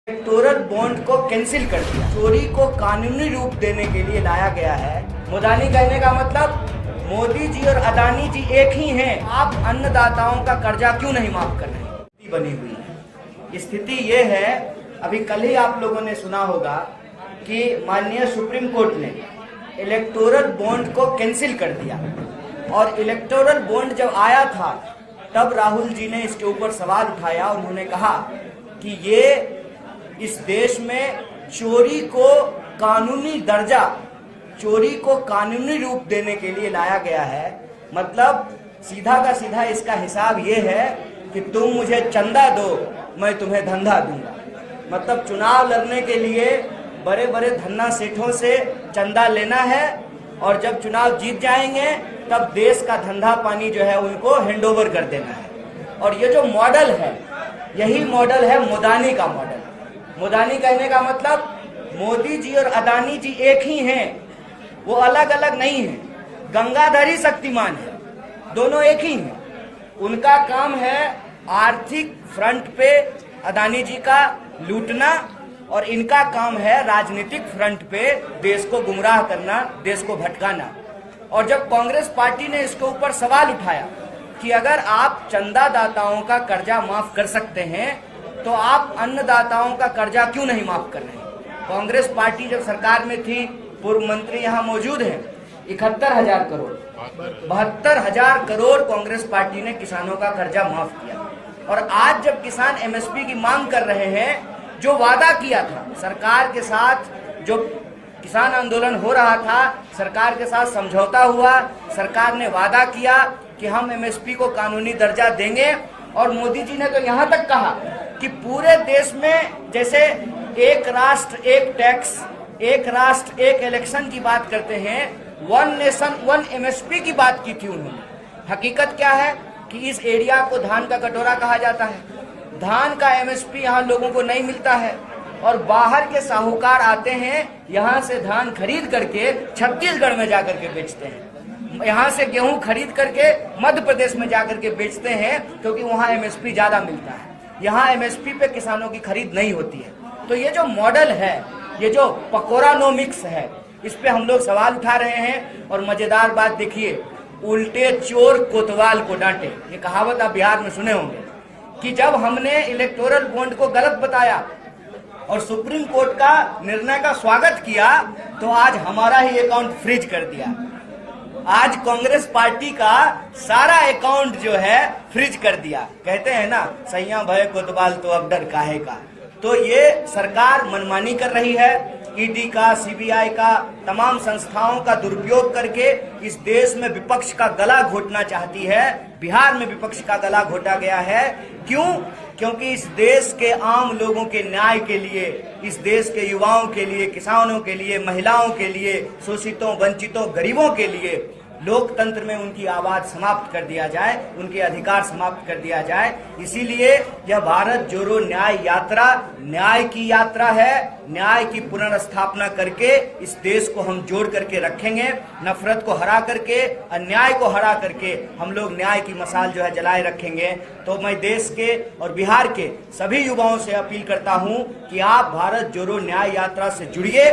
Electoral bond को cancel कर दिया। चोरी को कानूनी रूप देने के लिए लाया गया है। मोदानी कहने का मतलब मोदी जी और अदानी जी एक ही हैं। आप अन्नदाताओं का कर्जा क्यों नहीं माफ कर रहे? बनी हुई है स्थिति ये है। अभी कल ही आप लोगों ने सुना होगा कि माननीय सुप्रीम कोर्ट ने इलेक्टोरल बॉन्ड को कैंसिल कर दिया। और इलेक्टोरल बॉन्ड जब आया था तब राहुल जी ने इसके ऊपर सवाल उठाया और उन्होंने कहा कि ये इस देश में चोरी को कानूनी दर्जा, चोरी को कानूनी रूप देने के लिए लाया गया है। मतलब सीधा का सीधा इसका हिसाब ये है कि तुम मुझे चंदा दो, मैं तुम्हें धंधा दूंगा। मतलब चुनाव लड़ने के लिए बड़े बड़े धन्ना सेठों से चंदा लेना है और जब चुनाव जीत जाएंगे तब देश का धंधा पानी जो है उनको हैंडओवर कर देना है। और ये जो मॉडल है, यही मॉडल है मोदानी का मॉडल। मोदानी कहने का मतलब मोदी जी और अदानी जी एक ही हैं, वो अलग अलग नहीं हैं। गंगाधरी शक्तिमान है, दोनों एक ही हैं। उनका काम है आर्थिक फ्रंट पे अदानी जी का लूटना और इनका काम है राजनीतिक फ्रंट पे देश को गुमराह करना, देश को भटकाना। और जब कांग्रेस पार्टी ने इसके ऊपर सवाल उठाया कि अगर आप चंदादाताओं का कर्जा माफ कर सकते हैं तो आप अन्नदाताओं का कर्जा क्यों नहीं माफ कर रहे? कांग्रेस पार्टी जब सरकार में थी, पूर्व मंत्री यहाँ मौजूद हैं, 71,000 करोड़ 72,000 करोड़ कांग्रेस पार्टी ने किसानों का कर्जा माफ किया। और आज जब किसान एमएसपी की मांग कर रहे हैं, जो वादा किया था सरकार के साथ, जो किसान आंदोलन हो रहा था, सरकार के साथ समझौता हुआ, सरकार ने वादा किया कि हम एमएसपी को कानूनी दर्जा देंगे। और मोदी जी ने तो यहाँ तक कहा कि पूरे देश में जैसे एक राष्ट्र एक टैक्स, एक राष्ट्र एक इलेक्शन की बात करते हैं, वन नेशन वन एमएसपी की बात की थी उन्होंने। हकीकत क्या है कि इस एरिया को धान का कटोरा कहा जाता है। धान का एमएसपी यहाँ लोगों को नहीं मिलता है और बाहर के साहूकार आते हैं, यहाँ से धान खरीद करके छत्तीसगढ़ में जाकर के बेचते हैं, यहाँ से गेहूं खरीद करके मध्य प्रदेश में जाकर के बेचते हैं, क्योंकि वहाँ एमएसपी ज्यादा मिलता है। यहाँ एमएसपी पे किसानों की खरीद नहीं होती है। तो ये जो मॉडल है, ये जो पकोरानोमिक्स है, इस पे हम लोग सवाल उठा रहे हैं। और मजेदार बात देखिए, उल्टे चोर कोतवाल को डांटे, ये कहावत आप बिहार में सुने होंगे कि जब हमने इलेक्टोरल बॉन्ड को गलत बताया और सुप्रीम कोर्ट का निर्णय का स्वागत किया तो आज हमारा ही अकाउंट फ्रीज कर दिया। आज कांग्रेस पार्टी का सारा अकाउंट जो है फ्रीज कर दिया। कहते हैं ना, सैया भय कोतवाल तो अब डर काहे का। तो ये सरकार मनमानी कर रही है। ईडी का, सीबीआई का, तमाम संस्थाओं का दुरुपयोग करके इस देश में विपक्ष का गला घोटना चाहती है। बिहार में विपक्ष का गला घोटा गया है। क्यों? क्योंकि इस देश के आम लोगों के न्याय के लिए, इस देश के युवाओं के लिए, किसानों के लिए, महिलाओं के लिए, शोषितों, वंचितों, गरीबों के लिए लोकतंत्र में उनकी आवाज समाप्त कर दिया जाए, उनके अधिकार समाप्त कर दिया जाए। इसीलिए यह भारत जोड़ो न्याय यात्रा न्याय की यात्रा है। न्याय की पुनर्स्थापना करके इस देश को हम जोड़ करके रखेंगे। नफरत को हरा करके, अन्याय को हरा करके हम लोग न्याय की मशाल जो है जलाए रखेंगे। तो मैं देश के और बिहार के सभी युवाओं से अपील करता हूं कि आप भारत जोड़ो न्याय यात्रा से जुड़िए।